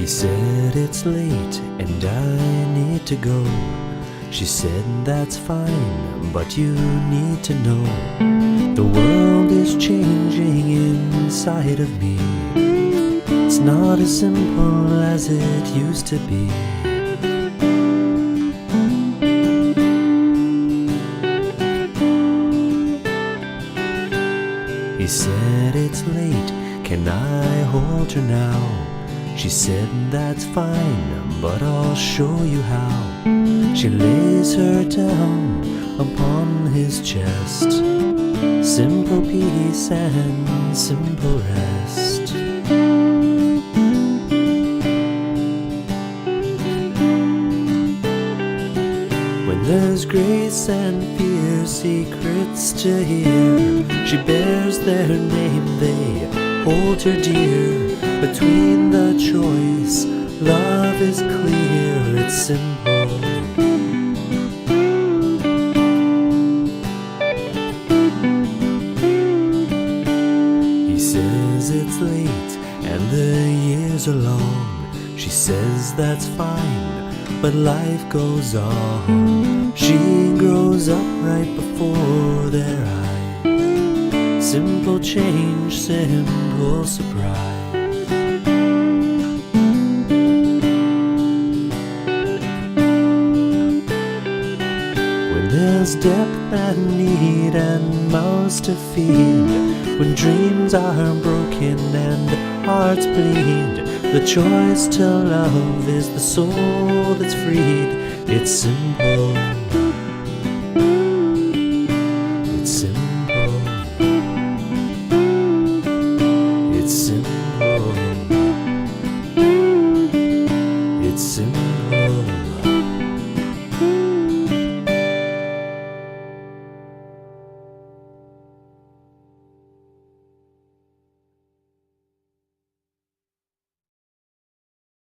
He said it's late and I need to go. She said that's fine, but you need to know the world is changing inside of me. It's not as simple as it used to be. He said it's late, can I hold her now? She said that's fine, but I'll show you how. She lays her down upon his chest. Simple peace and simple rest. When there's grace and fear, secrets to hear, she bears their name, they hold her dear. Between the choice, love is clear, it's simple. He says it's late and the years are long. She says that's fine, but life goes on. She grows up right before their eyes. Simple change, simple surprise. When there's depth and need and mouths to feed, when dreams are broken and hearts bleed, the choice to love is the soul that's freed. It's simple.